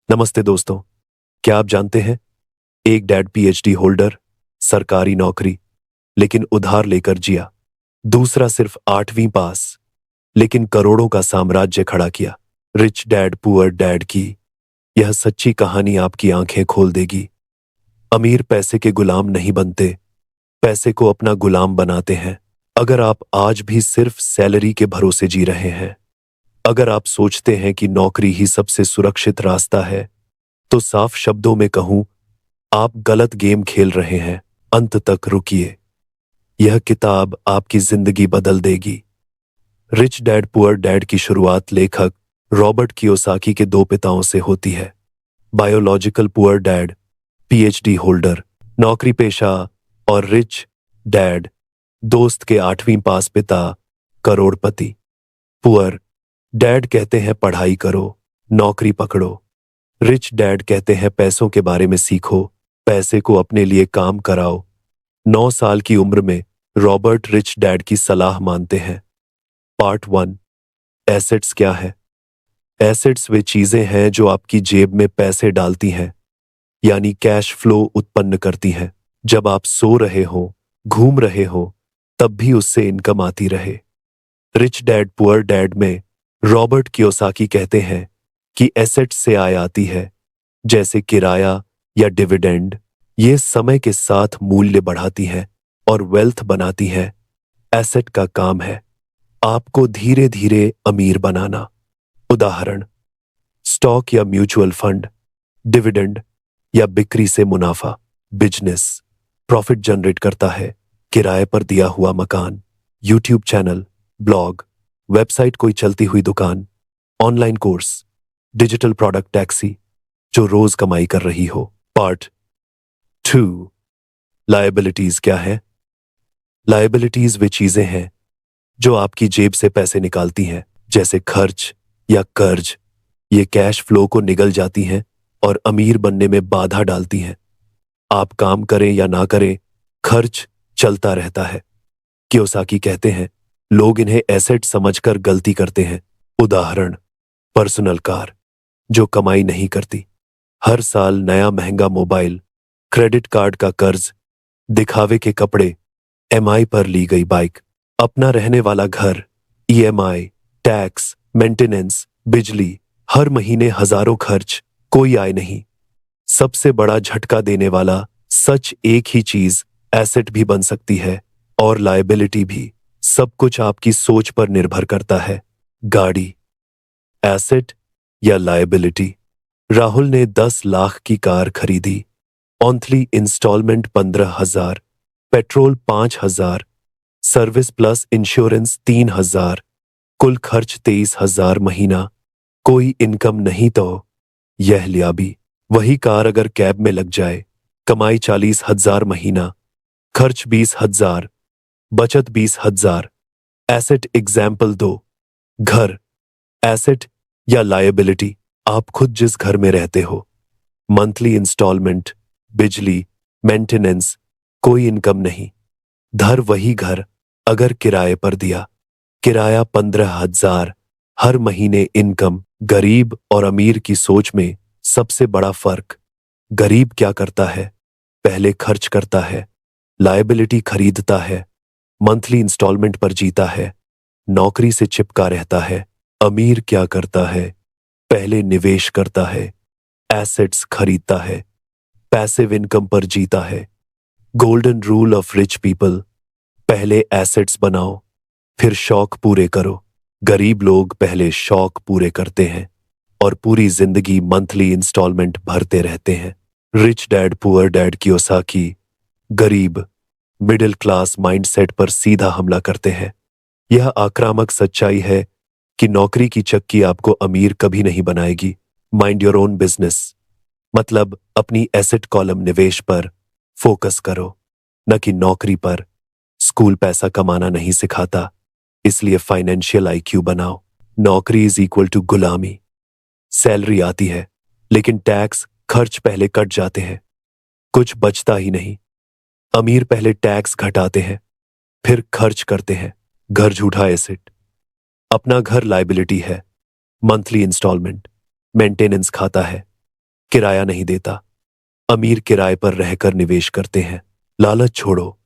नमस्ते दोस्तों। क्या आप जानते हैं, एक डैड पीएचडी होल्डर, सरकारी नौकरी, लेकिन उधार लेकर जिया। दूसरा सिर्फ 8वीं पास, लेकिन करोड़ों का साम्राज्य खड़ा किया। रिच डैड पुअर डैड की यह सच्ची कहानी आपकी आंखें खोल देगी। अमीर पैसे के गुलाम नहीं बनते, पैसे को अपना गुलाम बनाते हैं। अगर आप आज भी सिर्फ सैलरी के भरोसे जी रहे हैं, अगर आप सोचते हैं कि नौकरी ही सबसे सुरक्षित रास्ता है, तो साफ शब्दों में कहूं, आप गलत गेम खेल रहे हैं। अंत तक रुकिए, यह किताब आपकी जिंदगी बदल देगी। रिच डैड पुअर डैड की शुरुआत लेखक रॉबर्ट कियोसाकी के दो पिताओं से होती है। Biological poor dad, PhD holder, नौकरी पेशा, और रिच डैड, दोस्त के 8वीं पास पिता, करोड़पति। पुअर डैड कहते हैं पढ़ाई करो, नौकरी पकड़ो। रिच डैड कहते हैं पैसों के बारे में सीखो, पैसे को अपने लिए काम कराओ। 9 साल की उम्र में रॉबर्ट रिच डैड की सलाह मानते हैं। पार्ट 1, एसेट्स क्या है? एसेट्स वे चीजें हैं जो आपकी जेब में पैसे डालती हैं, यानी कैश फ्लो उत्पन्न करती हैं। जब आप सो रहे हो, घूम रहे हो, तब भी उससे इनकम आती रहे। रिच डैड पुअर डैड में रॉबर्ट कियोसाकी कहते हैं कि एसेट से आय आती है, जैसे किराया या डिविडेंड। ये समय के साथ मूल्य बढ़ाती है और वेल्थ बनाती है। एसेट का काम है आपको धीरे धीरे अमीर बनाना। उदाहरण, स्टॉक या म्यूचुअल फंड, डिविडेंड या बिक्री से मुनाफा। बिजनेस प्रॉफिट जनरेट करता है, किराए पर दिया हुआ मकान, यूट्यूब चैनल, ब्लॉग, वेबसाइट, कोई चलती हुई दुकान, online course, digital product, taxi जो रोज कमाई कर रही हो। पार्ट 2, लायबिलिटीज क्या है? लायबिलिटीज वे चीजें हैं जो आपकी जेब से पैसे निकालती हैं, जैसे खर्च या कर्ज। ये कैश फ्लो को निगल जाती हैं और अमीर बनने में बाधा डालती हैं। आप काम करें या ना करें, खर्च चलता रहता है। कियोसाकी कहते हैं, लोग इन्हें एसेट समझकर गलती करते हैं। उदाहरण, पर्सनल कार जो कमाई नहीं करती, हर साल नया महंगा मोबाइल, क्रेडिट कार्ड का कर्ज, दिखावे के कपड़े, एमआई पर ली गई बाइक, अपना रहने वाला घर, ईएमआई, टैक्स, मेंटेनेंस, बिजली, हर महीने हजारों खर्च, कोई आय नहीं। सबसे बड़ा झटका देने वाला सच एक ही चीज, एसेट भी बन सकती है और लायबिलिटी भी। सब कुछ आपकी सोच पर निर्भर करता है। गाड़ी, एसेट या लायबिलिटी? राहुल ने 10 लाख की कार खरीदी। Monthly instalment 15,000, petrol 5,000, service plus insurance 3,000, कुल खर्च 23,000 महीना। कोई इनकम नहीं तो यह लिया भी। वही कार अगर कैब में लग जाए, कमाई 40,000 महीना, खर्च 20,000, बचत 20,000। एसेट एग्जाम्पल दो। घर, एसेट या लायबिलिटी? आप खुद जिस घर में रहते हो, मंथली इंस्टॉलमेंट, बिजली, मेंटेनेंस, कोई इनकम नहीं। धर वही घर अगर किराए पर दिया, किराया 15,000, हर महीने इनकम। गरीब और अमीर की सोच में सबसे बड़ा फर्क। गरीब क्या करता है? पहले खर्च करता है, लायबिलिटी खरीदता है, मंथली इंस्टॉलमेंट पर जीता है, नौकरी से चिपका रहता है। अमीर क्या करता है? पहले निवेश करता है, एसेट्स खरीदता है, पैसिव इनकम पर जीता है। Golden rule of rich people, पहले एसेट्स बनाओ, फिर शौक पूरे करो। गरीब लोग पहले शौक पूरे करते हैं और पूरी जिंदगी मंथली इंस्टॉलमेंट भरते रहते हैं। Rich dad poor dad Kiyosaki गरीब मिडिल क्लास माइंडसेट पर सीधा हमला करते हैं। यह आक्रामक सच्चाई है कि नौकरी की चक्की आपको अमीर कभी नहीं बनाएगी। माइंड योर ओन बिजनेस, मतलब अपनी एसेट कॉलम निवेश पर फोकस करो, न कि नौकरी पर। स्कूल पैसा कमाना नहीं सिखाता, इसलिए फाइनेंशियल आईक्यू बनाओ। नौकरी इज इक्वल टू गुलामी। सैलरी आती है, लेकिन टैक्स, खर्च पहले कट जाते हैं, कुछ बचता ही नहीं। अमीर पहले टैक्स घटाते हैं, फिर खर्च करते हैं। घर झूठा एसेट, अपना घर लायबिलिटी है, मंथली इंस्टॉलमेंट, मेंटेनेंस खाता है, किराया नहीं देता। अमीर किराए पर रहकर निवेश करते हैं। लालच छोड़ो।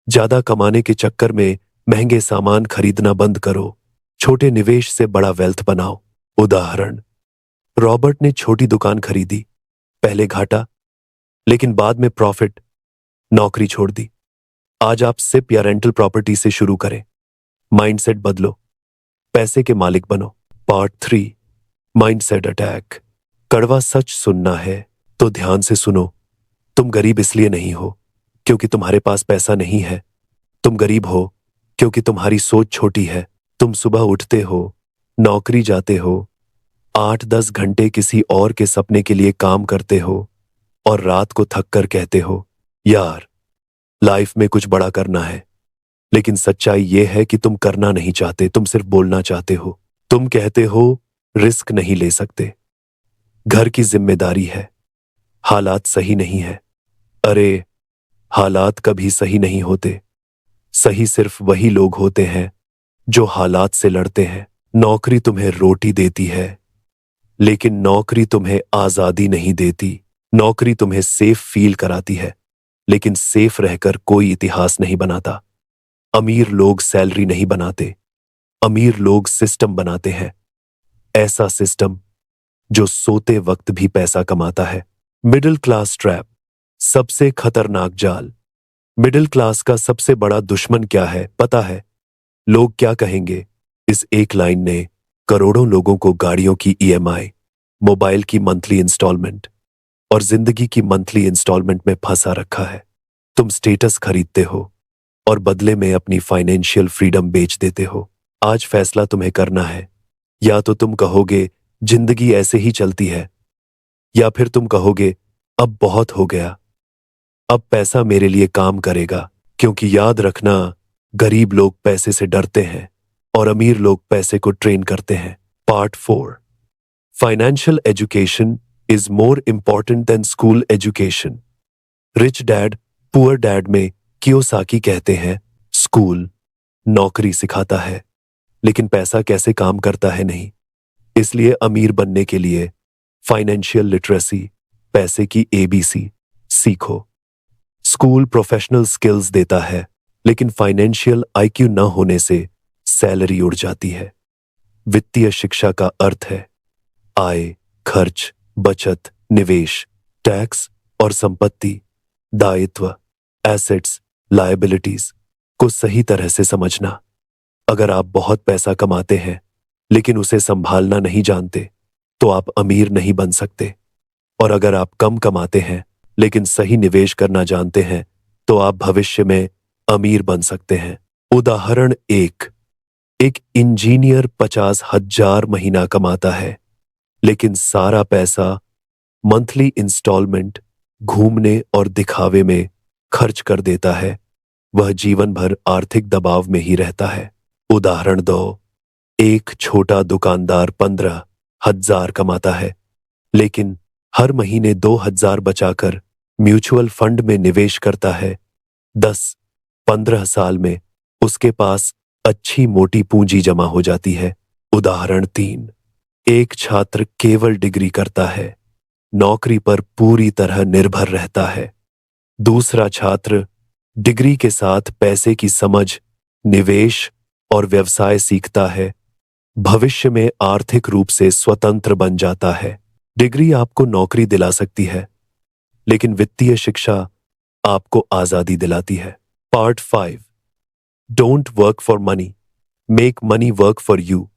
ज्यादा कमाने के चक्कर में महंगे सामान खरीदना बंद करो। छोटे निवेश से बड़ा वेल्थ बनाओ। उदाहरण, रॉबर्ट ने छोटी दुकान खरीदी, पहले घाटा, लेकिन बाद में प्रॉफिट। नौकरी छोड़ दी। आज आप सिप या रेंटल प्रॉपर्टी से शुरू करें। माइंडसेट बदलो, पैसे के मालिक बनो। Part 3, mindset attack. कड़वा सच सुनना है तो ध्यान से सुनो। तुम गरीब इसलिए नहीं हो क्योंकि तुम्हारे पास पैसा नहीं है। तुम गरीब हो क्योंकि तुम्हारी सोच छोटी है। तुम सुबह उठते हो, नौकरी जाते हो, 8-10 घंटे किसी और के सपने के लिए काम करते हो और रात को थक कर कहते हो, यार लाइफ में कुछ बड़ा करना है। लेकिन सच्चाई यह है कि तुम करना नहीं चाहते, तुम सिर्फ बोलना चाहते हो। तुम कहते हो रिस्क नहीं ले सकते, घर की जिम्मेदारी है, हालात सही नहीं है। अरे, हालात कभी सही नहीं होते। सही सिर्फ वही लोग होते हैं जो हालात से लड़ते हैं। नौकरी तुम्हें रोटी देती है, लेकिन नौकरी तुम्हें आजादी नहीं देती। नौकरी तुम्हें सेफ फील कराती है, लेकिन सेफ रहकर कोई इतिहास नहीं बनाता। अमीर लोग सैलरी नहीं बनाते, अमीर लोग सिस्टम बनाते हैं। ऐसा सिस्टम जो सोते वक्त भी पैसा कमाता है। मिडिल क्लास ट्रैप, सबसे खतरनाक जाल। मिडिल क्लास का सबसे बड़ा दुश्मन क्या है पता है? लोग क्या कहेंगे, इस एक लाइन ने करोड़ों लोगों को गाड़ियों की ईएमआई, मोबाइल की मंथली इंस्टॉलमेंट और जिंदगी की मंथली इंस्टॉलमेंट में फंसा रखा है। तुम स्टेटस खरीदते हो और बदले में अपनी फाइनेंशियल फ्रीडम बेच देते हो। आज फैसला तुम्हें करना है। या तो तुम कहोगे जिंदगी ऐसे ही चलती है, या फिर तुम कहोगे अब बहुत हो गया, अब पैसा मेरे लिए काम करेगा। क्योंकि याद रखना, गरीब लोग पैसे से डरते हैं और अमीर लोग पैसे को ट्रेन करते हैं। Part 4, financial education is more important than school education. Rich dad poor dad में कियोसाकी कहते हैं, स्कूल नौकरी सिखाता है, लेकिन पैसा कैसे काम करता है नहीं। इसलिए अमीर बनने के लिए फाइनेंशियल लिटरेसी, पैसे की एबीसी सीखो। स्कूल प्रोफेशनल स्किल्स देता है, लेकिन फाइनेंशियल आईक्यू न होने से सैलरी उड़ जाती है। वित्तीय शिक्षा का अर्थ है आय, खर्च, बचत, निवेश, टैक्स और संपत्ति, दायित्व, एसेट्स, लायबिलिटीज को सही तरह से समझना। अगर आप बहुत पैसा कमाते हैं लेकिन उसे संभालना नहीं जानते तो आप अमीर नहीं बन सकते। और अगर आप कम कमाते हैं लेकिन सही निवेश करना जानते हैं तो आप भविष्य में अमीर बन सकते हैं। उदाहरण 1, एक इंजीनियर 50,000 महीना कमाता है, लेकिन सारा पैसा मंथली इंस्टॉलमेंट, घूमने और दिखावे में खर्च कर देता है। वह जीवन भर आर्थिक दबाव में ही रहता है। उदाहरण 2, एक छोटा दुकानदार 15,000 कमाता है, लेकिन हर महीने 2,000 बचाकर म्यूचुअल फंड में निवेश करता है। 10-15 साल में उसके पास अच्छी मोटी पूंजी जमा हो जाती है। उदाहरण 3, एक छात्र केवल डिग्री करता है, नौकरी पर पूरी तरह निर्भर रहता है। दूसरा छात्र डिग्री के साथ पैसे की समझ, निवेश और व्यवसाय सीखता है, भविष्य में आर्थिक रूप से स्वतंत्र बन जाता है। डिग्री आपको नौकरी दिला सकती है, लेकिन वित्तीय शिक्षा आपको आजादी दिलाती है। Part 5, don't work for money, make money work for you.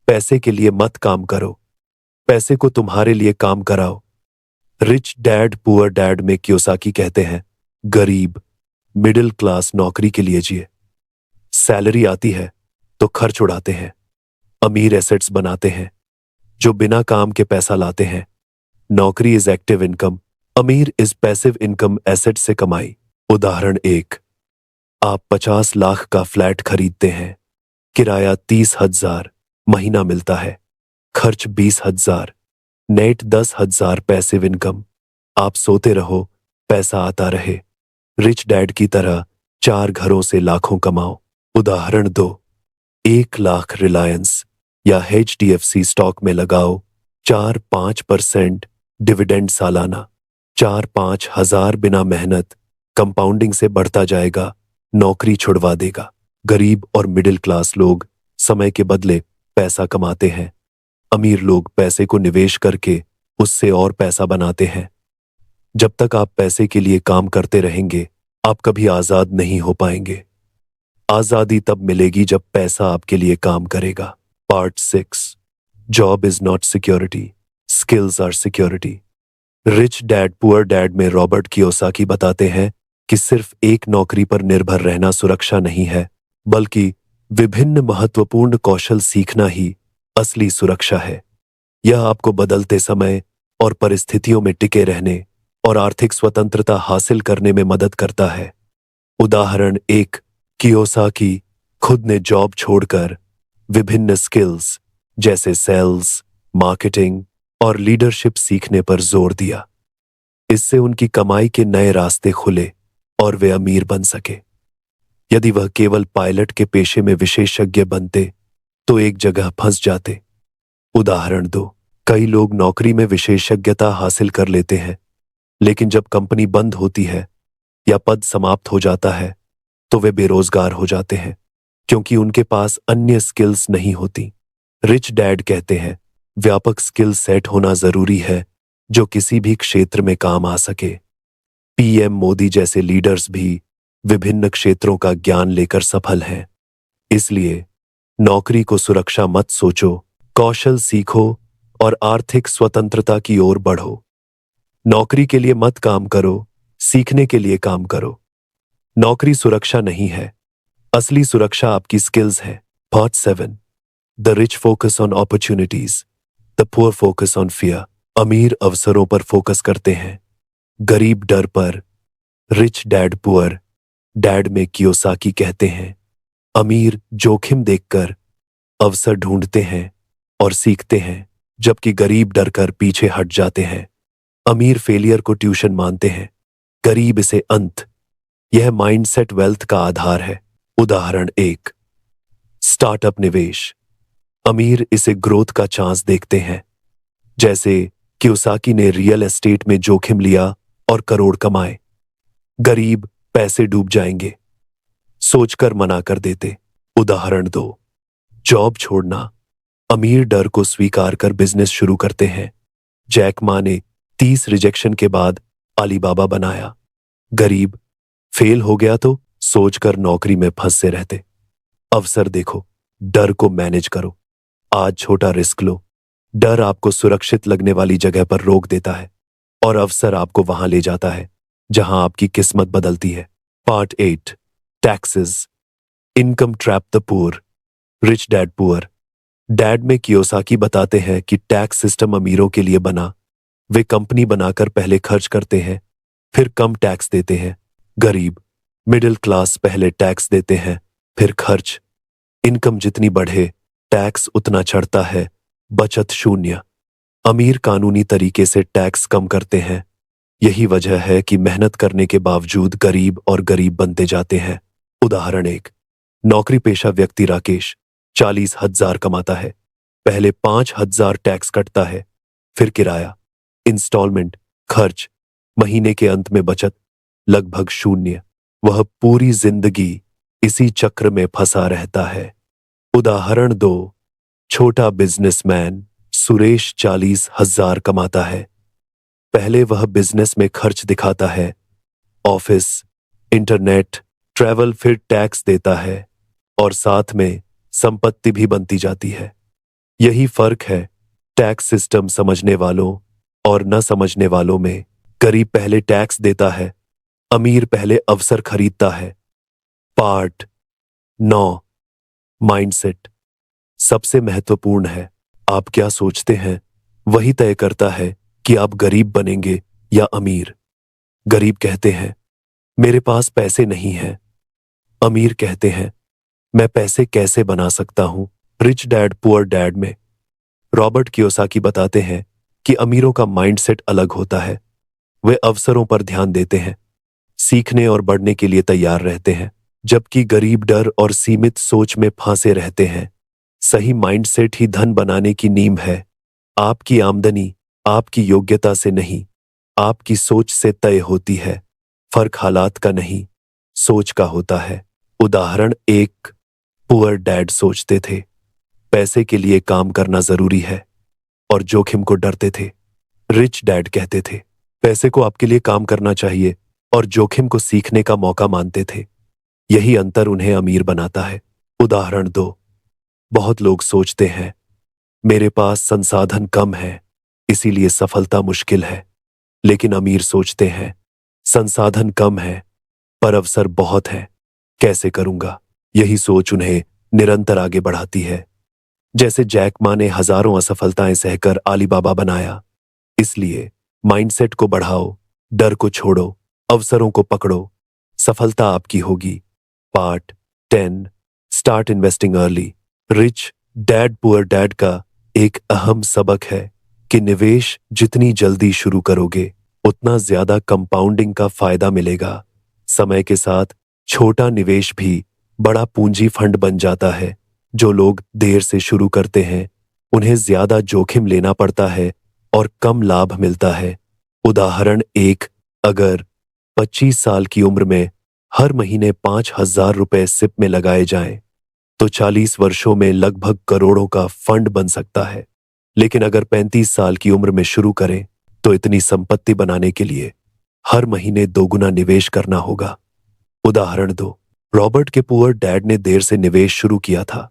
पैसे के लिए मत काम करो, पैसे को तुम्हारे लिए काम कराओ। रिच डैड पुअर डैड में कियोसाकी कहते हैं, गरीब मिडिल क्लास नौकरी के लिए जिए। सैलरी आती है तो खर्च उड़ाते हैं। अमीर एसेट्स बनाते हैं जो बिना काम के पैसा लाते हैं। नौकरी इज एक्टिव इनकम, अमीर इज पैसिव इनकम, एसेट से कमाई। उदाहरण 1, आप 50 लाख का फ्लैट खरीदते हैं, किराया 30,000 महीना मिलता है, खर्च 20,000, नेट 10,000 पैसिव इनकम। आप सोते रहो, पैसा आता रहे। रिच डैड की तरह 4 घरों से लाखों कमाओ। उदाहरण 2, 1 लाख रिलायंस या HDFC स्टॉक में लगाओ, 4-5% डिविडेंड सालाना 4-5 हजार बिना मेहनत कंपाउंडिंग से बढ़ता जाएगा, नौकरी छुड़वा देगा। गरीब और मिडिल क्लास लोग समय के बदले पैसा कमाते हैं। अमीर लोग पैसे को निवेश करके उससे और पैसा बनाते हैं। जब तक आप पैसे के लिए काम करते रहेंगे, आप कभी आजाद नहीं हो पाएंगे। आजादी तब मिलेगी जब पैसा आपके लिए काम करेगा। Part 6। Job is not security, skills are security. Rich dad poor dad में रॉबर्ट कियोसाकी बताते हैं कि सिर्फ एक नौकरी पर निर्भर रहना सुरक्षा नहीं है, बल्कि विभिन्न महत्वपूर्ण कौशल सीखना ही असली सुरक्षा है। यह आपको बदलते समय और परिस्थितियों में टिके रहने और आर्थिक स्वतंत्रता हासिल करने में मदद करता है। उदाहरण 1, कियोसाकी खुद ने जॉब छोड़कर विभिन्न स्किल्स जैसे सेल्स, मार्केटिंग और लीडरशिप सीखने पर जोर दिया। इससे उनकी कमाई के नए रास्ते खुले और वे अमीर बन सके। यदि वह केवल पायलट के पेशे में विशेषज्ञ बनते तो एक जगह फंस जाते। उदाहरण 2, कई लोग नौकरी में विशेषज्ञता हासिल कर लेते हैं, लेकिन जब कंपनी बंद होती है या पद समाप्त हो जाता है तो वे बेरोजगार हो जाते हैं, क्योंकि उनके पास अन्य स्किल्स नहीं होती। रिच डैड कहते हैं, व्यापक स्किल सेट होना जरूरी है जो किसी भी क्षेत्र में काम आ सके। पीएम मोदी जैसे लीडर्स भी विभिन्न क्षेत्रों का ज्ञान लेकर सफल हैं। इसलिए नौकरी को सुरक्षा मत सोचो, कौशल सीखो और आर्थिक स्वतंत्रता की ओर बढ़ो। नौकरी के लिए मत काम करो, सीखने के लिए काम करो। नौकरी सुरक्षा नहीं है, असली सुरक्षा आपकी स्किल्स है। Part 7। The rich focus on opportunities, the poor focus on fear. अमीर अवसरों पर फोकस करते हैं, गरीब डर पर। रिच डैड पुअर डैड में कियोसाकी कहते हैं, अमीर जोखिम देखकर अवसर ढूंढते हैं और सीखते हैं, जबकि गरीब डरकर पीछे हट जाते हैं। अमीर फेलियर को ट्यूशन मानते हैं, गरीब इसे अंत। यह माइंडसेट वेल्थ का आधार है। उदाहरण 1, स्टार्टअप निवेश। अमीर इसे ग्रोथ का चांस देखते हैं, जैसे कियोसाकी ने रियल एस्टेट में जोखिम लिया और करोड़ कमाए। गरीब पैसे डूब जाएंगे सोचकर मना कर देते। उदाहरण 2, जॉब छोड़ना। अमीर डर को स्वीकार कर बिजनेस शुरू करते हैं। जैक मा ने 30 रिजेक्शन के बाद अलीबाबा बनाया। गरीब फेल हो गया तो सोचकर नौकरी में फंसे रहते। अवसर देखो, डर को मैनेज करो। आज छोटा रिस्क लो। डर आपको सुरक्षित लगने वाली जगह पर रोक देता है और अवसर आपको वहां ले जाता है जहां आपकी किस्मत बदलती है। Part 8। Taxes, income trap the poor. Rich dad poor dad में कियोसाकी बताते हैं कि टैक्स सिस्टम अमीरों के लिए बना। वे कंपनी बनाकर पहले खर्च करते हैं, फिर कम टैक्स देते हैं। गरीब मिडिल क्लास पहले टैक्स देते हैं, फिर खर्च। इनकम जितनी बढ़े टैक्स उतना चढ़ता है, बचत शून्य। अमीर कानूनी तरीके से टैक्स कम करते हैं। यही वजह है कि मेहनत करने के बावजूद गरीब और गरीब बनते जाते हैं। उदाहरण 1, नौकरी पेशा व्यक्ति राकेश 40,000 कमाता है। पहले 5,000 टैक्स कटता है, फिर किराया, इंस्टॉलमेंट, खर्च, महीने के अंत में बचत लगभग शून्य। वह पूरी जिंदगी इसी चक्र में फंसा रहता है। उदाहरण 2, छोटा बिजनेसमैन सुरेश 40,000 कमाता है। पहले वह बिजनेस में खर्च दिखाता है, ऑफिस, इंटरनेट, ट्रैवल, फिर टैक्स देता है और साथ में संपत्ति भी बनती जाती है। यही फर्क है टैक्स सिस्टम समझने वालों और न समझने वालों में। गरीब पहले टैक्स देता है, अमीर पहले अवसर खरीदता है। पार्ट 9। माइंडसेट सबसे महत्वपूर्ण है। आप क्या सोचते हैं वही तय करता है कि आप गरीब बनेंगे या अमीर। गरीब कहते हैं, मेरे पास पैसे नहीं हैं। अमीर कहते हैं, मैं पैसे कैसे बना सकता हूं। रिच डैड पुअर डैड में रॉबर्ट कियोसाकी बताते हैं कि अमीरों का माइंडसेट अलग होता है। वे अवसरों पर ध्यान देते हैं, सीखने और बढ़ने के लिए तैयार रहते हैं, जबकि गरीब डर और सीमित सोच में फंसे रहते हैं। सही माइंडसेट ही धन बनाने की नींव है। आपकी आमदनी आपकी योग्यता से नहीं, आपकी सोच से तय होती है। फर्क हालात का नहीं, सोच का होता है। उदाहरण एक, पुअर डैड सोचते थे पैसे के लिए काम करना जरूरी है और जोखिम को डरते थे। रिच डैड कहते थे पैसे को आपके लिए काम करना चाहिए और जोखिम को सीखने का मौका मानते थे। यही अंतर उन्हें अमीर बनाता है। उदाहरण दो, बहुत लोग सोचते हैं मेरे पास संसाधन कम है इसीलिए सफलता मुश्किल है, लेकिन अमीर सोचते हैं संसाधन कम है पर अवसर बहुत है, कैसे करूंगा। यही सोच उन्हें निरंतर आगे बढ़ाती है। जैसे जैक मा ने हजारों असफलताएं सहकर अलीबाबा बनाया। इसलिए माइंडसेट को बढ़ाओ, डर को छोड़ो, अवसरों को पकड़ो, सफलता आपकी होगी। Part 10, start investing early. Rich dad poor dad का एक अहम सबक है कि निवेश जितनी जल्दी शुरू करोगे उतना ज्यादा कंपाउंडिंग का फायदा मिलेगा। समय के साथ छोटा निवेश भी बड़ा पूंजी फंड बन जाता है। जो लोग देर से शुरू करते हैं उन्हें ज्यादा जोखिम लेना पड़ता है और कम लाभ मिलता है। उदाहरण एक, अगर 25 साल की उम्र में हर महीने 5,000 रुपए सिप में लगाए जाएं, तो 40 वर्षों में लगभग करोड़ों का फंड बन सकता है। लेकिन अगर 35 साल की उम्र में शुरू करें तो इतनी संपत्ति बनाने के लिए हर महीने 2 गुना निवेश करना होगा। उदाहरण दो, रॉबर्ट के पुअर डैड ने देर से निवेश शुरू किया था,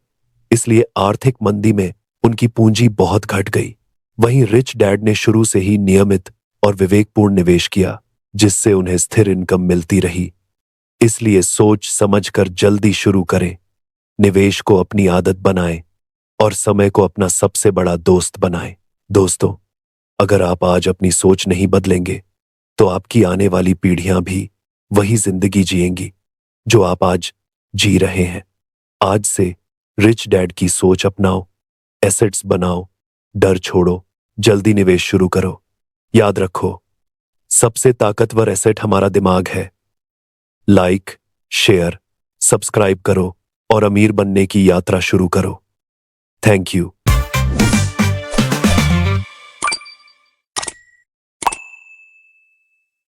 इसलिए आर्थिक मंदी में उनकी पूंजी बहुत घट गई। वहीं रिच डैड ने शुरू से ही नियमित और विवेकपूर्ण निवेश किया, जिससे उन्हें स्थिर इनकम मिलती रही। इसलिए सोच समझकर जल्दी शुरू करें, निवेश को अपनी आदत बनाएं और समय को अपना सबसे बड़ा दोस्त बनाएं। दोस्तों, अगर आप आज अपनी सोच नहीं बदलेंगे तो आपकी आने वाली पीढ़ियां भी वही जिंदगी जिएंगी जो आप आज जी रहे हैं। आज से रिच डैड की सोच अपनाओ, एसेट्स बनाओ, डर छोड़ो, जल्दी निवेश शुरू करो। याद रखो, सबसे ताकतवर एसेट हमारा दिमाग है। लाइक, शेयर, सब्सक्राइब करो और अमीर बनने की यात्रा शुरू करो। Thank you.